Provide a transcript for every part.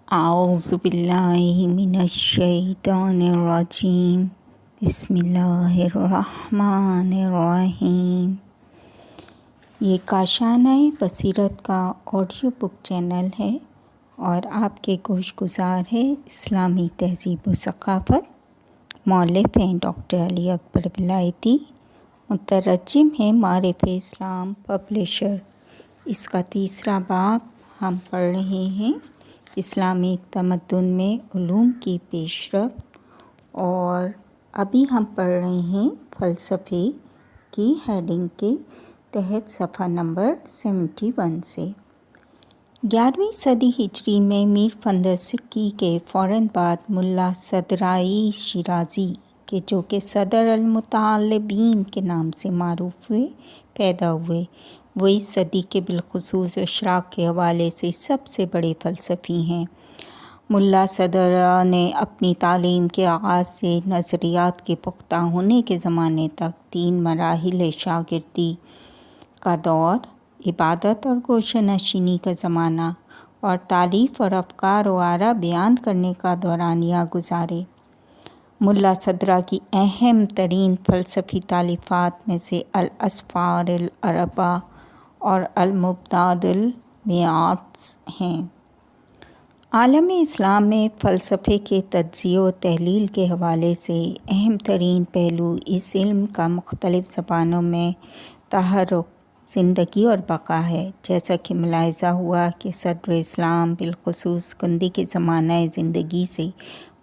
اعوذ باللہ من الشیطان الرجیم بسم اللہ الرحمن الرحیم۔ یہ کاشانہ بصیرت کا آڈیو بک چینل ہے اور آپ کے گوش گزار ہے اسلامی تہذیب و ثقافت۔ مؤلف ہیں ڈاکٹر علی اکبر ولایتی، مترجم ہیں معارف اسلام پبلشر۔ اس کا تیسرا باب ہم پڑھ رہے ہیں اسلامی تمدن میں علوم کی پیش رفت، اور ابھی ہم پڑھ رہے ہیں فلسفے کی ہیڈنگ کے تحت صفحہ نمبر 71 سے۔ 11ویں صدی ہجری میں میر فندر سکی کے فوراً بعد ملا صدرائی شیرازی کے جو کہ صدر المطالبین کے نام سے معروف ہوئے پیدا ہوئے۔ وہ اس صدی کے بالخصوص اشراق کے حوالے سے سب سے بڑے فلسفی ہیں۔ ملا صدر نے اپنی تعلیم کے آغاز سے نظریات کے پختہ ہونے کے زمانے تک 3 مراحل شاگردی کا دور، عبادت اور گوشہ نشینی کا زمانہ، اور تالیف اور افکار و آراء بیان کرنے کا دورانیہ گزارے۔ ملا صدرہ کی اہم ترین فلسفی تالیفات میں سے الاسفار الاربعہ اور المبدات المیات ہیں۔ عالم اسلام میں فلسفے کے تجزیہ و تحلیل کے حوالے سے اہم ترین پہلو اس علم کا مختلف زبانوں میں تحرک، زندگی اور بقا ہے۔ جیسا کہ ملاحظہ ہوا کہ صدر اسلام بالخصوص کندی کے زمانہ زندگی سے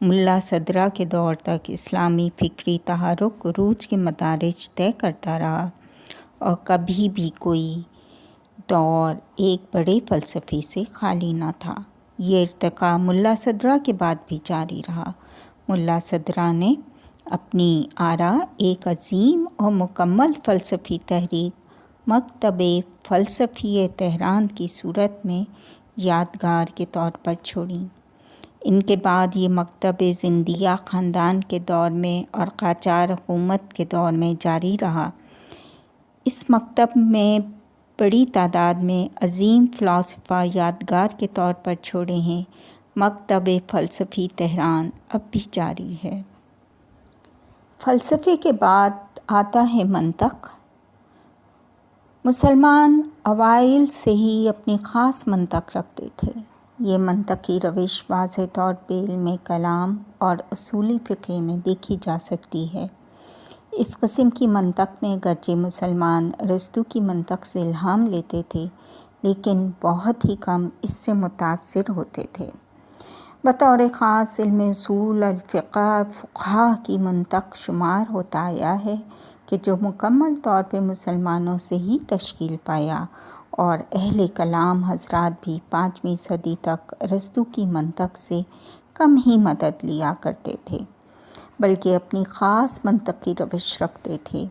ملا صدرہ کے دور تک اسلامی فکری تحرک عروج کے مدارج طے کرتا رہا، اور کبھی بھی کوئی دور ایک بڑے فلسفی سے خالی نہ تھا۔ یہ ارتقاء ملا صدرہ کے بعد بھی جاری رہا۔ ملا صدرہ نے اپنی آراء ایک عظیم اور مکمل فلسفی تحریک مکتبِ فلسفی تہران کی صورت میں یادگار کے طور پر چھوڑیں۔ ان کے بعد یہ مکتب زندیہ خاندان کے دور میں اور قاجار حکومت کے دور میں جاری رہا۔ اس مکتب میں بڑی تعداد میں عظیم فلاسفہ یادگار کے طور پر چھوڑے ہیں۔ مکتب فلسفی تہران اب بھی جاری ہے۔ فلسفے کے بعد آتا ہے منطق۔ مسلمان اوائل سے ہی اپنی خاص منطق رکھتے تھے۔ یہ منطقی روش واضح طور پہ علم کلام اور اصولی فقہ میں دیکھی جا سکتی ہے۔ اس قسم کی منطق میں گرچہ مسلمان ارسطو کی منطق سے الہام لیتے تھے، لیکن بہت ہی کم اس سے متاثر ہوتے تھے۔ بطور خاص علم اصول الفقہ فقہا کی منطق شمار ہوتا آیا ہے کہ جو مکمل طور پہ مسلمانوں سے ہی تشکیل پایا، اور اہل کلام حضرات بھی 5ویں صدی تک ارسطو کی منطق سے کم ہی مدد لیا کرتے تھے، بلکہ اپنی خاص منطقی روش رکھتے تھے۔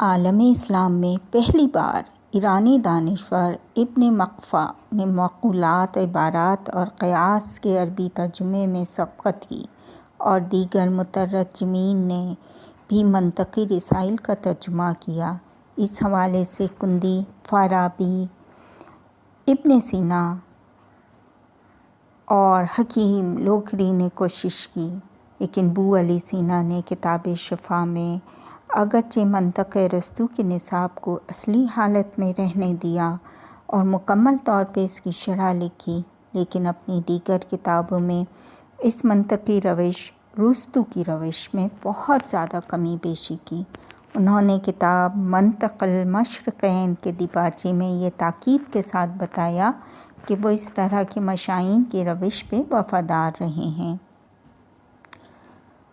عالم اسلام میں پہلی بار ایرانی دانشور ابن مقفع نے معقولات، عبارات اور قیاس کے عربی ترجمے میں سبقت کی، اور دیگر مترجمین نے بھی منطقی رسائل کا ترجمہ کیا۔ اس حوالے سے کندی، فارابی، ابن سینا اور حکیم لوکری نے کوشش کی، لیکن بو علی سینا نے کتاب شفا میں اگرچہ منطق ارسطو کے نصاب کو اصلی حالت میں رہنے دیا اور مکمل طور پہ اس کی شرح لکھی، لیکن اپنی دیگر کتابوں میں اس منطقی روش ارسطو کی روش میں بہت زیادہ کمی بیشی کی۔ انہوں نے کتاب منطق المشرقین کے دیباچے میں یہ تاکید کے ساتھ بتایا کہ وہ اس طرح کے مشائین کی روش پہ وفادار رہے ہیں۔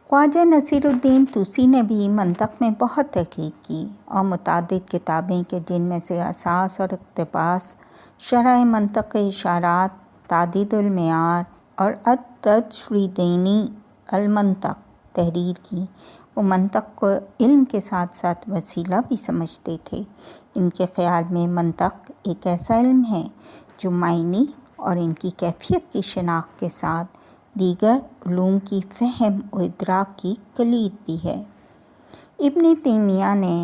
خواجہ نصیر الدین طوسی نے بھی منطق میں بہت تحقیق کی، اور متعدد کتابیں کہ جن میں سے اساس اور اقتباس، شرح منطق اشارات، تعدید المعیار اور التجریدینی المنطق تحریر کی۔ وہ منطق کو علم کے ساتھ ساتھ وسیلہ بھی سمجھتے تھے۔ ان کے خیال میں منطق ایک ایسا علم ہے جو معنی اور ان کی کیفیت کی شناخت کے ساتھ دیگر علوم کی فہم و ادراک کی کلید بھی ہے۔ ابن تیمیہ نے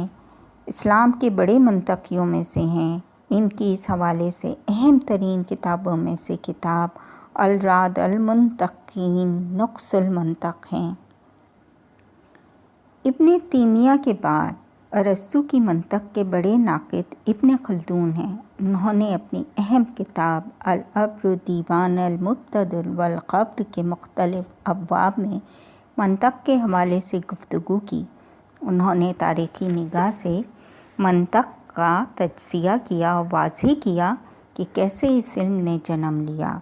اسلام کے بڑے منطقیوں میں سے ہیں۔ ان کی اس حوالے سے اہم ترین کتابوں میں سے کتاب الراد المنطقین نقص المنطق ہیں۔ ابن تیمیہ کے بعد ارسطو کی منطق کے بڑے ناقد ابن خلدون ہیں۔ انہوں نے اپنی اہم کتاب العبر دیوان المبتدأ والقبر کے مختلف ابواب میں منطق کے حوالے سے گفتگو کی۔ انہوں نے تاریخی نگاہ سے منطق کا تجزیہ کیا اور واضح کیا کہ کیسے اس علم نے جنم لیا،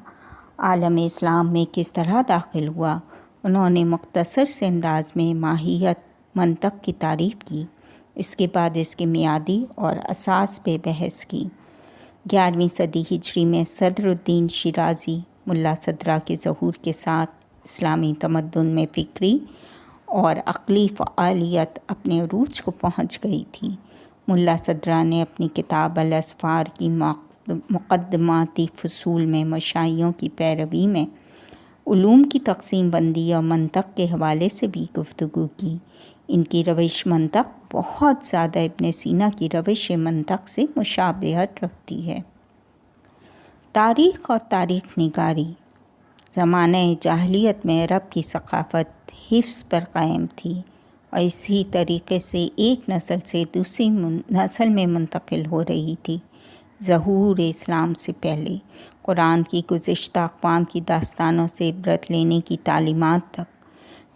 عالم اسلام میں کس طرح داخل ہوا۔ انہوں نے مختصر سے انداز میں ماہیت منطق کی تعریف کی، اس کے بعد اس کے میعادی اور اساس پہ بحث کی۔ 11ویں صدی ہجری میں صدر الدین شیرازی ملا صدرہ کے ظہور کے ساتھ اسلامی تمدن میں فکری اور عقلی فعالیت اپنے عروج کو پہنچ گئی تھی۔ ملا صدرہ نے اپنی کتاب الاسفار کی مقدماتی فصول میں مشائیوں کی پیروی میں علوم کی تقسیم بندی اور منطق کے حوالے سے بھی گفتگو کی۔ ان کی روش منطق بہت زیادہ ابن سینا کی روش منطق سے مشابہت رکھتی ہے۔ تاریخ اور تاریخ نگاری۔ زمانہ جاہلیت میں عرب کی ثقافت حفظ پر قائم تھی اور اسی طریقے سے ایک نسل سے دوسری نسل میں منتقل ہو رہی تھی۔ ظہور اسلام سے پہلے قرآن کی گزشتہ اقوام کی داستانوں سے عبرت لینے کی تعلیمات تک،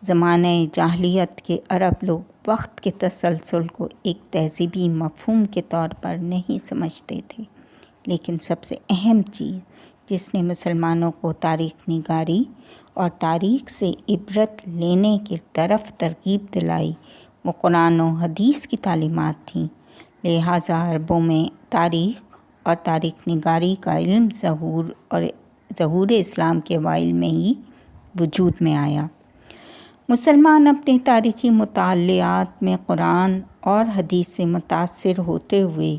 زمانہ جاہلیت کے عرب لوگ وقت کے تسلسل کو ایک تہذیبی مفہوم کے طور پر نہیں سمجھتے تھے، لیکن سب سے اہم چیز جس نے مسلمانوں کو تاریخ نگاری اور تاریخ سے عبرت لینے کی طرف ترغیب دلائی وہ قرآن و حدیث کی تعلیمات تھیں۔ لہٰذا عربوں میں تاریخ اور تاریخ نگاری کا علم ظہور اسلام کے اوائل میں ہی وجود میں آیا۔ مسلمان اپنے تاریخی مطالعات میں قرآن اور حدیث سے متاثر ہوتے ہوئے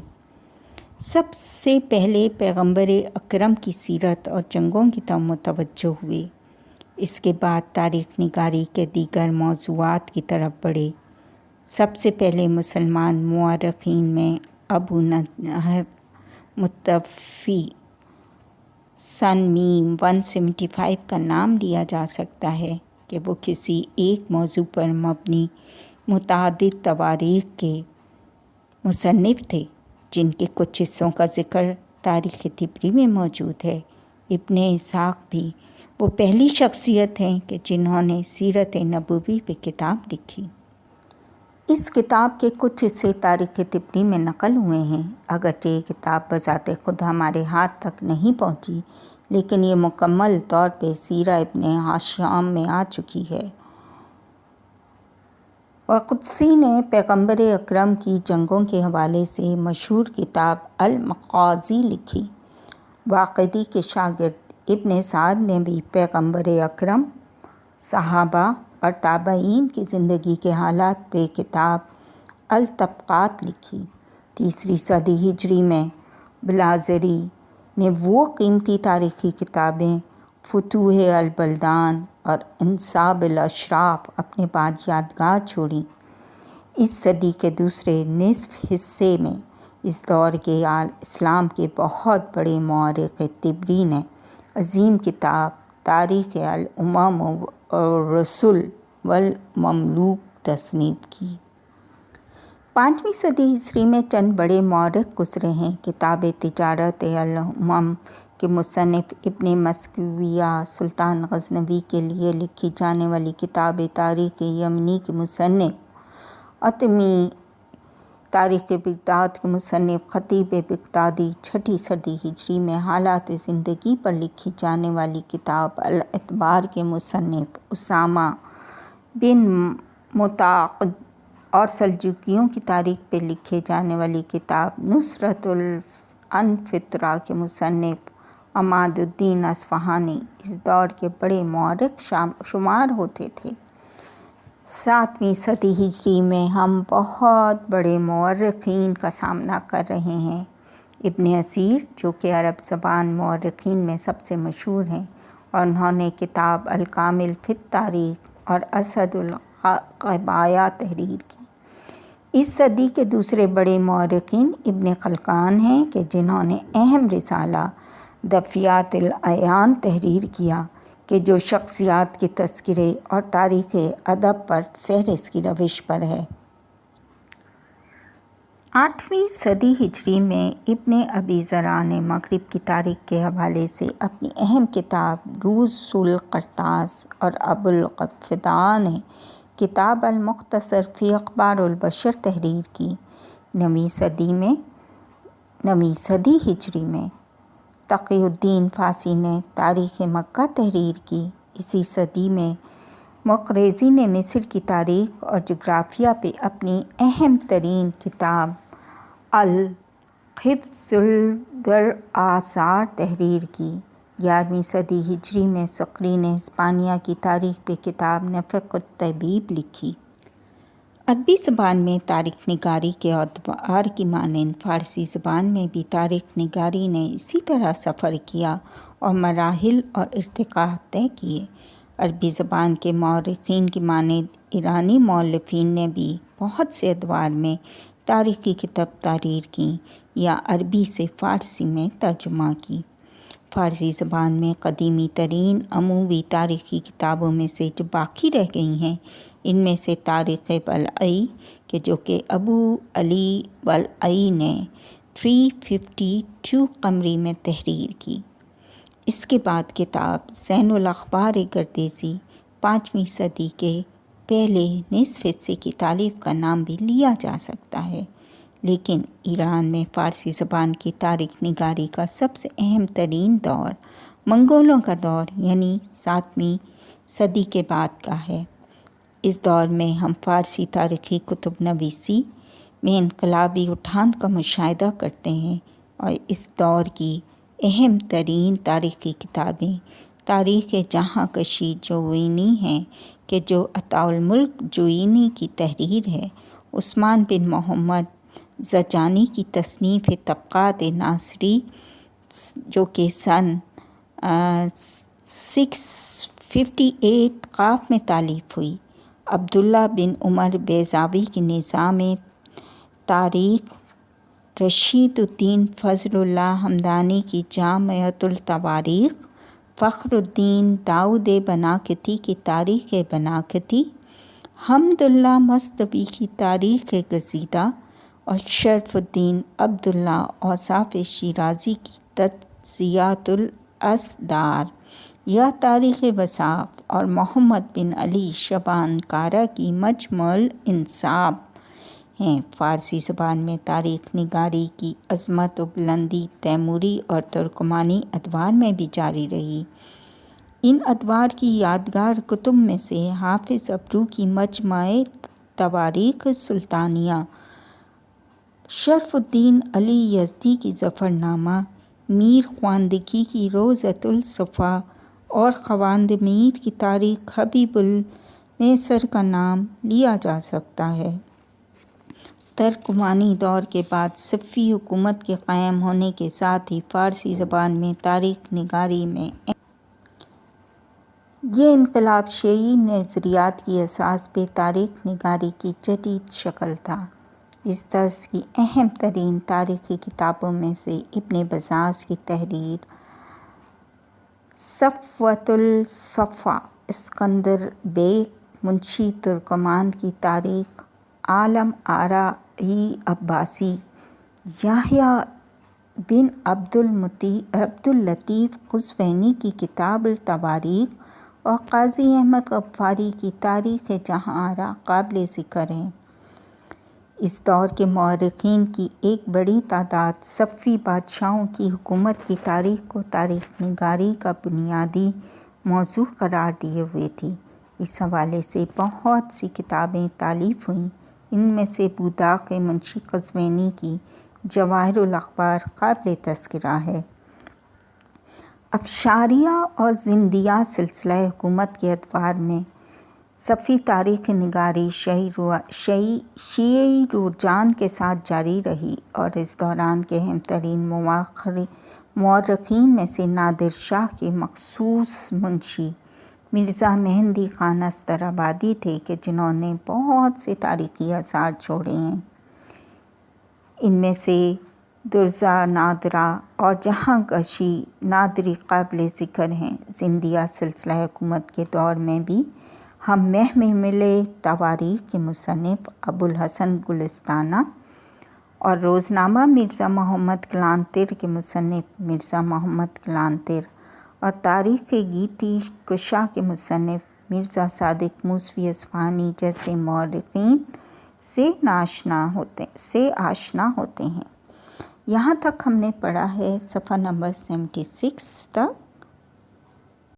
سب سے پہلے پیغمبر اکرم کی سیرت اور جنگوں کی طرف متوجہ ہوئے۔ اس کے بعد تاریخ نگاری کے دیگر موضوعات کی طرف بڑھے۔ سب سے پہلے مسلمان مورخین میں ابو نجح متوفی سن 175 کا نام لیا جا سکتا ہے کہ وہ کسی ایک موضوع پر مبنی متعدد تواریخ کے مصنف تھے، جن کے کچھ حصوں کا ذکر تاریخ طبری میں موجود ہے۔ ابن اسحاق بھی وہ پہلی شخصیت ہیں کہ جنہوں نے سیرت نبوی پہ کتاب لکھی۔ اس کتاب کے کچھ حصے تاریخ طبری میں نقل ہوئے ہیں۔ اگرچہ یہ کتاب بذات خود ہمارے ہاتھ تک نہیں پہنچی، لیکن یہ مکمل طور پہ سیرہ ابن ہشام میں آ چکی ہے۔ وقدسی نے پیغمبر اکرم کی جنگوں کے حوالے سے مشہور کتاب المغازی لکھی۔ واقدی کے شاگرد ابن سعد نے بھی پیغمبر اکرم، صحابہ اور تابعین کی زندگی کے حالات پہ کتاب الطبقات لکھی۔ 3 صدی ہجری میں بلاذری نے وہ قیمتی تاریخی کتابیں فتوح البلدان اور انصاب الاشراف اپنے بعد یادگار چھوڑیں۔ اس صدی کے دوسرے نصف حصے میں اس دور کے اسلام کے بہت بڑے مورخ طبری نے عظیم کتاب تاریخ الامم والرسل والمملوک تصنیف کی۔ 5ویں صدی عیسوی میں چند بڑے مورخ گزرے ہیں۔ کتاب تجارت الامم کے مصنف ابن مسکویہ، سلطان غزنوی کے لیے لکھی جانے والی کتاب تاریخ یمنی کے مصنف عتمی، تاریخ بغداد کے مصنف خطیب بغدادی، 6 صدی ہجری میں حالات زندگی پر لکھی جانے والی کتاب الاعتبار کے مصنف اسامہ بن متعاقد اور سلجوقیوں کی تاریخ پہ لکھے جانے والی کتاب نصرت الفطرہ کے مصنف عماد الدین اصفہانی اس دور کے بڑے مورخ شمار ہوتے تھے۔ 7ویں صدی ہجری میں ہم بہت بڑے مورخین کا سامنا کر رہے ہیں۔ ابن اثیر جو کہ عرب زبان مورخین میں سب سے مشہور ہیں، اور انہوں نے کتاب الکامل فی التاریخ اور اسد القبایا تحریر کی۔ اس صدی کے دوسرے بڑے مورخین ابن خلکان ہیں کہ جنہوں نے اہم رسالہ دفیات العیان تحریر کیا کہ جو شخصیات کے تذکرے اور تاریخ ادب پر فہرست کی روش پر ہے۔ 8ویں صدی ہجری میں ابن ابی ذرا نے مغرب کی تاریخ کے حوالے سے اپنی اہم کتاب روز القرطاس اور ابو الفداء نے کتاب المختصر فی اخبار البشر تحریر کی۔ 9ویں صدی ہجری میں تقی الدین فارسی نے تاریخ مکہ تحریر کی۔ اسی صدی میں مقریزی نے مصر کی تاریخ اور جغرافیہ پہ اپنی اہم ترین کتاب الحفظ الدرآثار تحریر کی۔ 11ویں صدی ہجری میں سقری نے ہسپانیہ کی تاریخ پہ کتاب نفق الطبیب لکھی۔ عربی زبان میں تاریخ نگاری کے ادوار کی مانند فارسی زبان میں بھی تاریخ نگاری نے اسی طرح سفر کیا اور مراحل اور ارتقاء طے کیے۔ عربی زبان کے مورخین کی مانند ایرانی مؤلفین نے بھی بہت سے ادوار میں تاریخی کتب تحریر کیں یا عربی سے فارسی میں ترجمہ کی۔ فارسی زبان میں قدیمی ترین عمومی تاریخی کتابوں میں سے جو باقی رہ گئی ہیں ان میں سے تاریخ بلعی کہ جو کہ ابو علی بلعی نے 352 قمری میں تحریر کی۔ اس کے بعد کتاب زین الاخبار گردیزی 5ویں صدی کے پہلے نصف حصے کی تالیف کا نام بھی لیا جا سکتا ہے، لیکن ایران میں فارسی زبان کی تاریخ نگاری کا سب سے اہم ترین دور منگولوں کا دور یعنی 7ویں صدی کے بعد کا ہے۔ اس دور میں ہم فارسی تاریخی کتب نویسی میں انقلابی اٹھان کا مشاہدہ کرتے ہیں، اور اس دور کی اہم ترین تاریخی کتابیں تاریخ جہاں کشی جوینی ہیں کہ جو عطاء الملک جوینی کی تحریر ہے، عثمان بن محمد زجانی کی تصنیف طبقات ناصری جو کہ سن 658 قاف میں تالیف ہوئی، عبداللہ بن عمر بیضاوی کی نظام تاریخ، رشید الدین فضل اللہ ہمدانی کی جامعۃ التواریخ، فخر الدین داؤد بناکتی کی تاریخ بناکتی، حمد اللہ مصطوی کی تاریخ گزیدہ اور شرف الدین عبداللہ اوصاف شیرازی کی تجزیات الاسدار یا تاریخ وصاف، اور محمد بن علی شبان کارہ کی مجمع الانصاب ہیں۔ فارسی زبان میں تاریخ نگاری کی عظمت و بلندی تیموری اور ترکمانی ادوار میں بھی جاری رہی۔ ان ادوار کی یادگار کتب میں سے حافظ ابرو کی مجمع تواریخ سلطانیہ، شرف الدین علی یزدی کی ظفر نامہ، میر خواندگی کی روضۃ الصفا اور خواند میر کی تاریخ حبیب المیسر کا نام لیا جا سکتا ہے۔ ترکمانی دور کے بعد صفوی حکومت کے قائم ہونے کے ساتھ ہی فارسی زبان میں تاریخ نگاری میں یہ انقلاب شیعی نظریات کی اساس پہ تاریخ نگاری کی جدید شکل تھا۔ اس طرز کی اہم ترین تاریخی کتابوں میں سے ابن بزاز کی تحریر صفوۃ الصفا، اسکندر بیگ منشی ترکمان کی تاریخ، عالم آرا عباسی، یحییٰ بن عبد اللطیف قزوینی کی کتاب التواریخ اور قاضی احمد غفاری کی تاریخ جہاں آرا قابل ذکر ہیں۔ اس دور کے مورخین کی ایک بڑی تعداد صفوی بادشاہوں کی حکومت کی تاریخ کو تاریخ نگاری کا بنیادی موضوع قرار دیے ہوئے تھی۔ اس حوالے سے بہت سی کتابیں تالیف ہوئیں، ان میں سے بوداق منشی قزوینی کی جواہر الاخبار قابل تذکرہ ہے۔ افشاریہ اور زندیہ سلسلہ حکومت کے ادوار میں صفوی تاریخ نگاری شیعی رجحان کے ساتھ جاری رہی، اور اس دوران کے اہم ترین مورخین میں سے نادر شاہ کے مخصوص منشی مرزا مہندی خان استرابادی تھے کہ جنہوں نے بہت سے تاریخی آثار چھوڑے ہیں۔ ان میں سے درزا نادرہ اور جہاں کشی نادری قابل ذکر ہیں۔ زندیہ سلسلہ حکومت کے دور میں بھی ہم میں ملے تواریخ کے مصنف ابوالحسن گلستانہ اور روزنامہ مرزا محمد کلانتر کے مصنف مرزا محمد کلانتر اور تاریخ گیتی کشا کے مصنف مرزا صادق موسوی اصفہانی جیسے مورخین سے آشنا ہوتے ہیں۔ یہاں تک ہم نے پڑھا ہے صفحہ نمبر 76 تک۔